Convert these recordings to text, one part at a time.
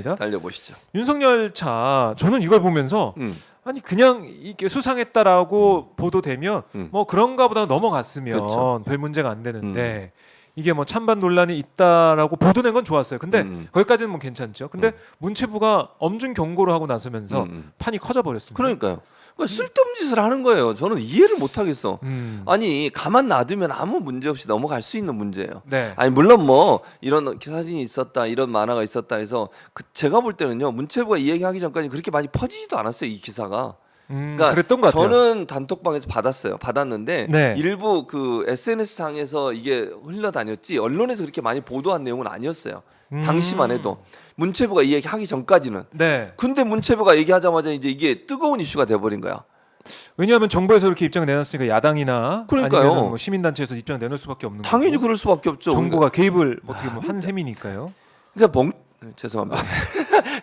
달려보시죠. 윤석열 차 저는 이걸 보면서 아니 그냥 이게 수상했다라고 보도되면 뭐 그런가 보다 넘어갔으면 그렇죠. 별 문제가 안 되는데 이게 뭐 찬반 논란이 있다라고 보도낸 건 좋았어요. 근데 거기까지는 뭐 괜찮죠. 근데 문체부가 엄중 경고를 하고 나서면서 판이 커져 버렸습니다. 그러니까요. 그러니까 쓸데없는 짓을 하는 거예요. 저는 이해를 못 하겠어. 아니 가만 놔두면 아무 문제 없이 넘어갈 수 있는 문제예요. 네. 아니 물론 뭐 이런 사진이 있었다, 이런 만화가 있었다 해서 제가 볼 때는요 문체부가 이 얘기하기 전까지 그렇게 많이 퍼지지도 않았어요 이 기사가. 그러니까 그랬던 것 같아요. 저는 단톡방에서 받았는데 네. 일부 그 SNS 상에서 이게 흘러다녔지 언론에서 그렇게 많이 보도한 내용은 아니었어요. 당시만 해도 문체부가 이 얘기 하기 전까지는. 네. 근데 문체부가 얘기하자마자 이제 이게 뜨거운 이슈가 돼버린 거야. 왜냐하면 정부에서 이렇게 입장을 내놨으니까 야당이나 그러니까요. 아니면 뭐 시민단체에서 입장을 내놓을 수밖에 없는 당연히 거고. 그럴 수밖에 없죠. 정부가 개입을 어떻게 보면 한 셈이니까요. 그러니까 죄송합니다.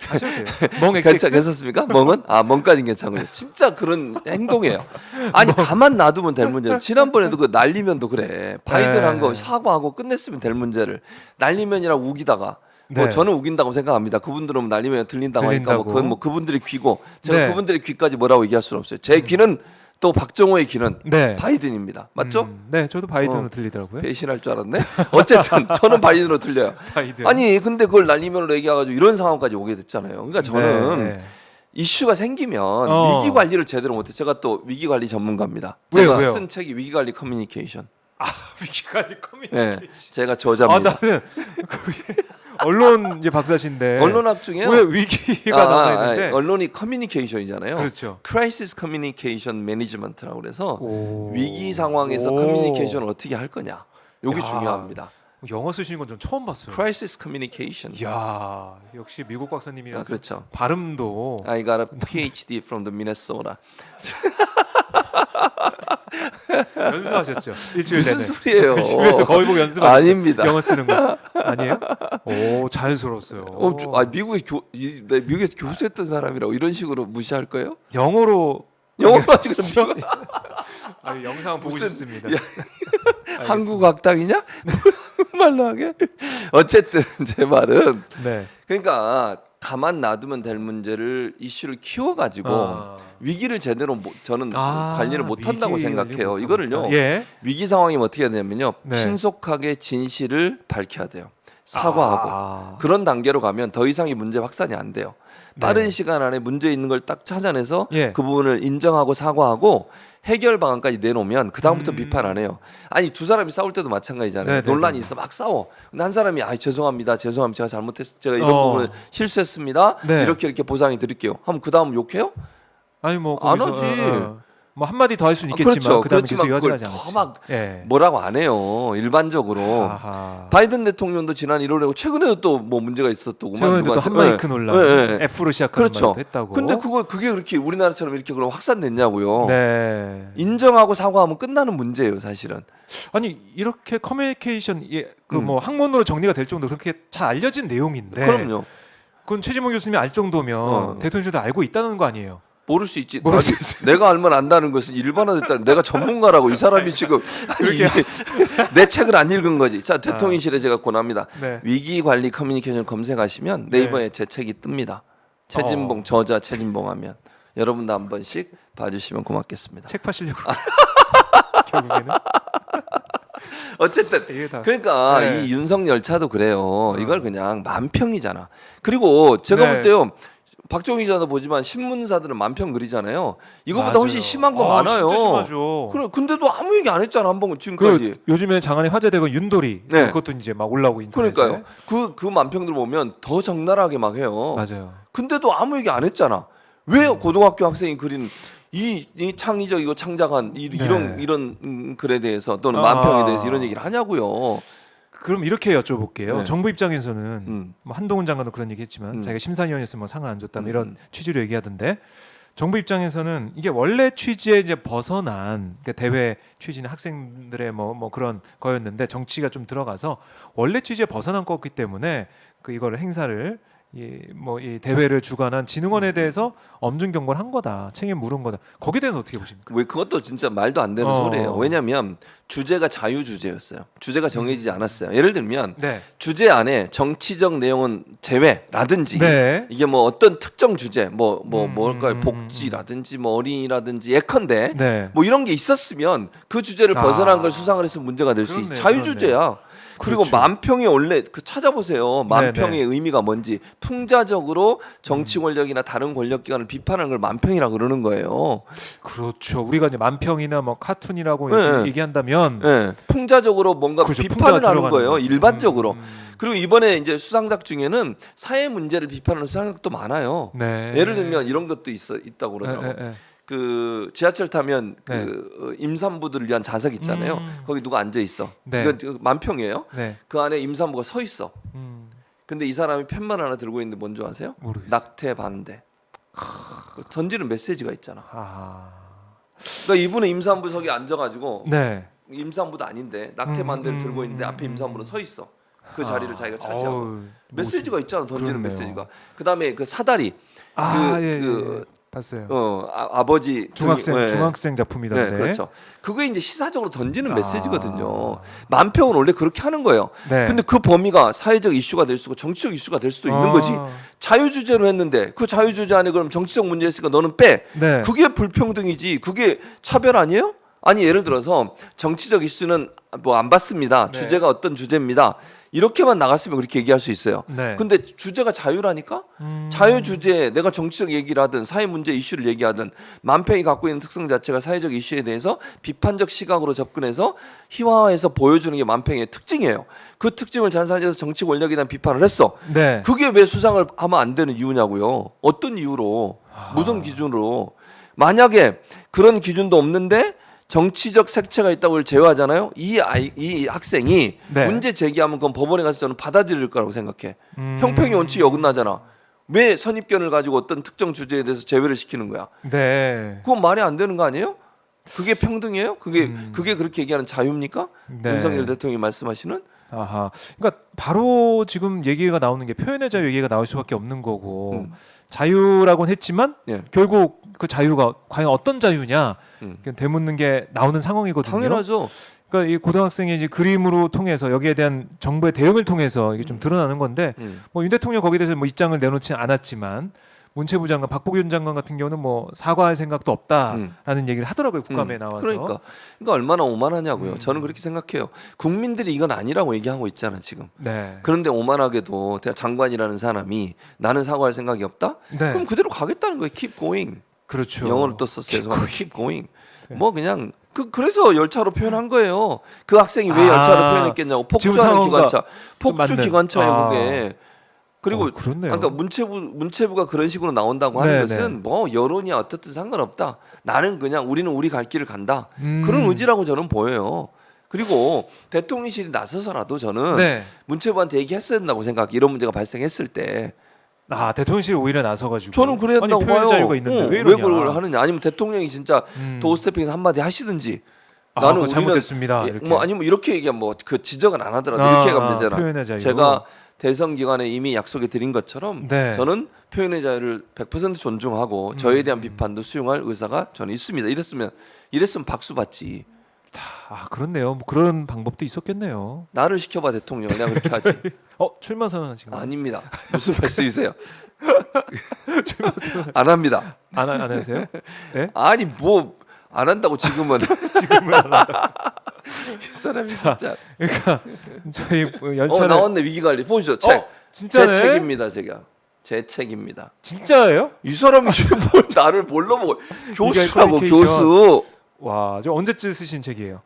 하셔도 돼요. 멍 XX. 괜찮습니까? 멍은? 멍까지는 괜찮고요. 진짜 그런 행동이에요. 아니 가만 놔두면 될 문제를 지난번에도 그 날리면도 그래. 바이든 한 거 사과하고 끝냈으면 될 문제를 날리면이라 우기다가 뭐 네. 저는 우긴다고 생각합니다. 그분들은 날리면 들린다고 하니까 뭐 그건 뭐 그분들의 귀고 제가 네. 그분들의 귀까지 뭐라고 얘기할 수는 없어요. 제 귀는 또 박정호의 귀는 네. 바이든입니다. 맞죠? 네, 저도 바이든으로 들리더라고요. 배신할 줄 알았네. 어쨌든 저는 바이든으로 들려요. 바이든. 아니 근데 그걸 날리면으로 얘기해가지고 이런 상황까지 오게 됐잖아요. 그러니까 저는 네. 이슈가 생기면 위기 관리를 제대로 못해. 제가 또 위기 관리 전문가입니다. 제가 왜요? 쓴 책이 위기 관리 커뮤니케이션. 위기 관리 커뮤니케이션. 네, 제가 저자입니다. 나는 언론 이제 박사신데 언론학 중에요. 왜 위기가 나와 있는데? 언론이 커뮤니케이션이잖아요. 그렇죠. Crisis Communication Management라고 그래서 오. 위기 상황에서 오. 커뮤니케이션을 어떻게 할 거냐. 요게 야. 중요합니다. 영어 쓰시는 건 전 처음 봤어요. Crisis Communication. 이야, 역시 미국 박사님이라서 그렇죠. 발음도 I got a PhD from the Minnesota. 연습하셨죠? 일주일 무슨 내내. 소리예요? 집에서 거의 보고 연습하셨죠? 아닙니다. 영어 쓰는 거 아니에요? 오, 자연스러웠어요. 미국에서 교수했던 사람이라고 이런 식으로 무시할 거예요? 영어로 영어로 진짜? 지금 영상 보고 무슨- 싶습니다. 야, 한국 학당이냐? 말로 하게. 어쨌든 제 말은 네. 그러니까 가만 놔두면 될 문제를 이슈를 키워가지고 위기를 제대로 저는 관리를 못한다고 위기 생각해요. 관리 이거를요. 못한다. 예. 위기 상황이면 어떻게 해야 되냐면요. 네. 신속하게 진실을 밝혀야 돼요. 사과하고 그런 단계로 가면 더 이상의 문제 확산이 안 돼요. 빠른 네. 시간 안에 문제 있는 걸 딱 찾아내서 예. 그 부분을 인정하고 사과하고 해결 방안까지 내놓으면 그 다음부터 비판 안 해요. 아니 두 사람이 싸울 때도 마찬가지잖아요. 네네네. 논란이 있어 막 싸워. 근데 한 사람이 죄송합니다, 제가 잘못했어요. 제가 이런 어. 부분을 실수했습니다. 네. 이렇게 보상해 드릴게요. 하면 그 다음 욕해요? 아니 뭐 안 거기서, 하지. 뭐 한마디 더 할 수는 있겠지만 그렇죠. 그다음에 계속 그렇지만 이어지지 그걸 않지. 더 막 예. 뭐라고 안 해요. 일반적으로. 아하. 바이든 대통령도 지난 1월에 최근에도 또 뭐 문제가 있었더구만. 최근에도 또 한마이크 논란, F로 시작하는 그렇죠. 말도 했다고. 근데 그게 그렇게 우리나라처럼 이렇게 그럼 확산됐냐고요. 네. 인정하고 사과하면 끝나는 문제예요, 사실은. 아니 이렇게 커뮤니케이션 그 뭐 학문으로 정리가 될 정도로 그렇게 잘 알려진 내용인데. 그럼요. 그건 최진봉 교수님이 알 정도면 대통령도 알고 있다는 거 아니에요? 모를 수 있지. 모를 수 있어요. 내가 알면 안다는 것은 일반화됐다. 내가 전문가라고 이 사람이 지금 내 책을 안 읽은 거지. 자, 대통령실에 제가 권합니다. 네. 위기 관리 커뮤니케이션 검색하시면 네이버에 제 책이 뜹니다. 최진봉 저자 최진봉 하면 여러분도 한 번씩 봐주시면 고맙겠습니다. 책 파시려고 결국에는 어쨌든 이게 다. 그러니까 네. 이 윤석열 차도 그래요. 이걸 그냥 만평이잖아. 그리고 제가 네. 볼 때요. 박정희 기자도 보지만 신문사들은 만평 그리잖아요. 이거보다 맞아요. 훨씬 심한 거 많아요. 진짜 심하죠. 그래, 근데도 아무 얘기 안 했잖아 한 번 지금까지. 요즘에 장안에 화제되고 윤돌이 네. 그것도 이제 막 올라오고 인터넷에. 그러니까요. 그 만평들 보면 더 적나라하게 막 해요. 맞아요. 근데도 아무 얘기 안 했잖아. 왜 고등학교 학생이 그린 이 창의적 이거 창작한 이런 글에 대해서 또는 만평에 대해서 이런 얘기를 하냐고요. 그럼 이렇게 여쭤볼게요. 네. 정부 입장에서는 뭐 한동훈 장관도 그런 얘기했지만 자기가 심사위원이었으면 뭐 상을 안 줬다면 이런 취지로 얘기하던데 정부 입장에서는 이게 원래 취지에 이제 벗어난 그러니까 대회 취지는 학생들의 뭐 그런 거였는데 정치가 좀 들어가서 원래 취지에 벗어난 거기 때문에 그 이거를 행사를 이 대회를 주관한 진흥원에 대해서 엄중 경고를 한 거다. 책임 물은 거다. 거기에 대해서 어떻게 보십니까? 왜 그것도 진짜 말도 안 되는 소리예요. 왜냐하면 주제가 자유 주제였어요. 주제가 정해지지 않았어요. 예를 들면 네. 주제 안에 정치적 내용은 제외라든지 네. 이게 뭐 어떤 특정 주제 뭘까요? 복지라든지 뭐 어린이라든지 예컨대 네. 뭐 이런 게 있었으면 그 주제를 벗어난 걸 수상을 했으면 문제가 될 수 있지. 그렇네요, 자유 주제야. 그리고 그렇죠. 만평이 원래 그 찾아보세요. 만평의 네네. 의미가 뭔지. 풍자적으로 정치 권력이나 다른 권력 기관을 비판하는 걸 만평이라 그러는 거예요. 그렇죠. 우리가 이제 만평이나 뭐 카툰이라고 네, 이렇게 네. 얘기한다면 예, 풍자적으로 뭔가 그렇죠. 비판을 풍자가 하는 들어가는 거예요. 거죠. 일반적으로. 그리고 이번에 이제 수상작 중에는 사회 문제를 비판하는 수상작도 많아요. 네. 예를 들면 이런 것도 있다고 그러더라고요. 네. 그 지하철 타면 네. 그 임산부들을 위한 좌석 있잖아요. 거기 누가 앉아 있어. 네. 이건 그 만평이에요. 네. 그 안에 임산부가 서 있어. 근데 이 사람이 펜만 하나 들고 있는데 뭔지 아세요? 모르겠어요. 낙태 반대. 던지는 메시지가 있잖아. 아. 그러니까 이분은 임산부석에 앉아가지고 네. 임산부도 아닌데 낙태 반대를 들고 있는데 앞에 임산부는 서 있어. 그 자리를 자기가 차지하고 어우, 메시지가 있잖아. 던지는 그렇네요. 메시지가. 그다음에 그 사다리. 예. 봤어요. 아버지 중학생 작품이던데. 네, 그렇죠. 그게 이제 시사적으로 던지는 아. 메시지거든요. 만평은 원래 그렇게 하는 거예요. 네. 근데 그 범위가 사회적 이슈가 될 수고 정치적 이슈가 될 수도 있는 거지. 자유 주제로 했는데 그 자유 주제 안에 그럼 정치적 문제 있으니까 너는 빼. 네. 그게 불평등이지. 그게 차별 아니에요? 아니 예를 들어서 정치적 이슈는 뭐 안 받습니다. 네. 주제가 어떤 주제입니다. 이렇게만 나갔으면 그렇게 얘기할 수 있어요. 네. 근데 주제가 자유라니까? 자유 주제에 내가 정치적 얘기를 하든 사회 문제 이슈를 얘기하든 만평이 갖고 있는 특성 자체가 사회적 이슈에 대해서 비판적 시각으로 접근해서 희화화해서 보여주는 게 만평의 특징이에요. 그 특징을 잘 살려서 정치 권력에 대한 비판을 했어. 네. 그게 왜 수상을 하면 안 되는 이유냐고요. 어떤 이유로? 무슨 기준으로? 만약에 그런 기준도 없는데 정치적 색채가 있다고 제외하잖아요. 이 학생이 네. 문제 제기하면 그건 법원에 가서 저는 받아들일 거라고 생각해. 형평의 원칙이 어긋나잖아. 왜 선입견을 가지고 어떤 특정 주제에 대해서 제외를 시키는 거야? 네. 그건 말이 안 되는 거 아니에요? 그게 평등이에요? 그게 그렇게 얘기하는 자유입니까? 네. 윤석열 대통령이 말씀하시는? 아하. 그러니까 바로 지금 얘기가 나오는 게 표현의 자유 얘기가 나올 수밖에 없는 거고 자유라고는 했지만 예. 결국 그 자유가 과연 어떤 자유냐 음. 되묻는 게 나오는 상황이거든요. 당연하죠. 그러니까 이 고등학생이 이제 그림으로 통해서 여기에 대한 정부의 대응을 통해서 이게 좀 드러나는 건데 뭐 윤 대통령 거기에 대해서 뭐 입장을 내놓지 않았지만 문체부 장관 박보균 장관 같은 경우는 뭐 사과할 생각도 없다라는 얘기를 하더라고요. 국감에 나와서. 그러니까 얼마나 오만하냐고요. 저는 그렇게 생각해요. 국민들이 이건 아니라고 얘기하고 있잖아 지금. 네. 그런데 오만하게도 대학 장관이라는 사람이 나는 사과할 생각이 없다? 네. 그럼 그대로 가겠다는 거예요. Keep going. 그렇죠. 영어로 또 썼어요. Keep going. 뭐 그냥 그래서 열차로 표현한 거예요. 그 학생이 왜 열차로 표현했겠냐고. 지금 폭주하는 상황과 기관차. 좀 폭주 맞는. 기관차예요 그게. 그리고 그렇네요. 그러니까 문체부가 그런 식으로 나온다고 하는 네, 것은 뭐 여론이 어떻든 상관없다. 나는 그냥 우리는 우리 갈 길을 간다. 음. 그런 의지라고 저는 보여요. 그리고 대통령실이 나서서라도 저는 네. 문체부한테 얘기했어야 된다고 생각해. 이런 문제가 발생했을 때 아 대통령실이 오히려 나서가지고 저는 그래야 아니, 된다고 표현 봐요. 자유가 있는데 왜 왜 이러냐. 그걸 하느냐. 아니면 대통령이 진짜 도스태핑에서 한마디 하시든지 나는 그거 잘못됐습니다. 예, 이렇게. 뭐 아니면 이렇게 얘기하면 뭐 그 지적은 안 하더라도 아, 이렇게 가면 되잖아. 표현의 자유. 제가 대선 기간에 이미 약속해 드린 것처럼 네. 저는 표현의 자유를 100% 존중하고 저에 대한 비판도 수용할 의사가 저는 있습니다. 이랬으면 박수 받지. 아 그렇네요. 뭐 그런 방법도 있었겠네요. 나를 시켜봐 대통령. 내가 그렇게 하지. 출마 선언하신 거 아닙니다. 무슨 말씀이세요? 출마 선언 안 합니다. 안 하세요? 네? 아니 뭐 안 한다고 지금은. 지금은 안 한다. 이 사람이 진짜. 그러니까 저희 뭐 열차를 나왔네 위기관리 보시죠. 책. 진짜네? 제 책입니다. 제 책입니다. 진짜예요? 이 사람이 지금 뭘 나를 뭘로 보고 교수라고 퀄리피케이션. 교수. 와, 저 언제쯤 쓰신 책이에요?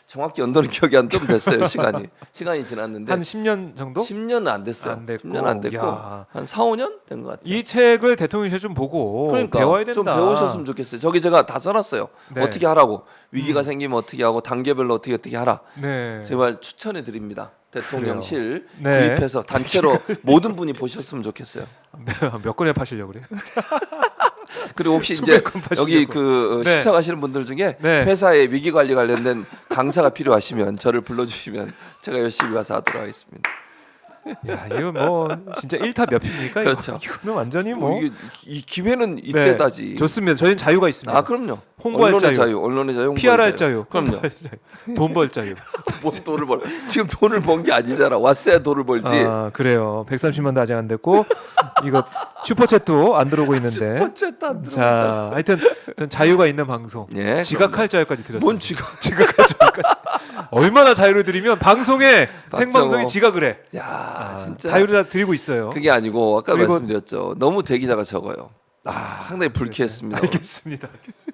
정확히 연도는 기억이 안 좀 됐어요. 시간이 지났는데 한 10년 정도? 10년은 안 됐어요. 안 됐고. 10년 안 됐고 야. 한 4, 5년 된 것 같아요. 이 책을 대통령실 좀 보고 그러니까 배워야 된다. 좀 배우셨으면 좋겠어요. 저기 제가 다 써놨어요. 네. 어떻게 하라고 위기가 생기면 어떻게 하고 단계별로 어떻게 하라. 네. 제발 추천해 드립니다. 대통령실 네. 구입해서 단체로 모든 분이 보셨으면 좋겠어요. 몇 권에 파시려고 그래요? 그리고 혹시 이제 수백 권 파시려고. 여기 그 네. 시청하시는 분들 중에 네. 회사의 위기 관리 관련된 강사가 필요하시면 저를 불러주시면 제가 열심히 와서 하도록 하겠습니다. 야, 이거 뭐 진짜 1타 몇 피입니까? 이거? 그렇죠. 이거는 완전히 뭐 이게 이 기회는 이때다지. 좋습니다. 저희는 자유가 있습니다. 아 그럼요. 홍보할 언론의 자유, 언론의 자유, 홍보의 PR할 자유, 그럼요. 홍보할 자유, 돈 벌 자유. 뭔 돈을 벌? 지금 돈을 번 게 아니잖아. 왔어야 돈을 벌지. 아 그래요. 130만도 아직 안 됐고 이거 슈퍼챗도 안 들어오고 있는데. 어쨌든 안 들어. 자, 하여튼 전 자유가 있는 방송. 예, 지각할 자유까지 드렸습니다. 뭔 지각? 지각할 자유까지. 얼마나 자유를 드리면 방송에 생방송에 지각을 해. 야, 진짜 자유를 다 드리고 있어요. 그게 아니고 아까 그리고- 말씀드렸죠. 너무 대기자가 적어요. 상당히 불쾌했습니다. 알겠습니다.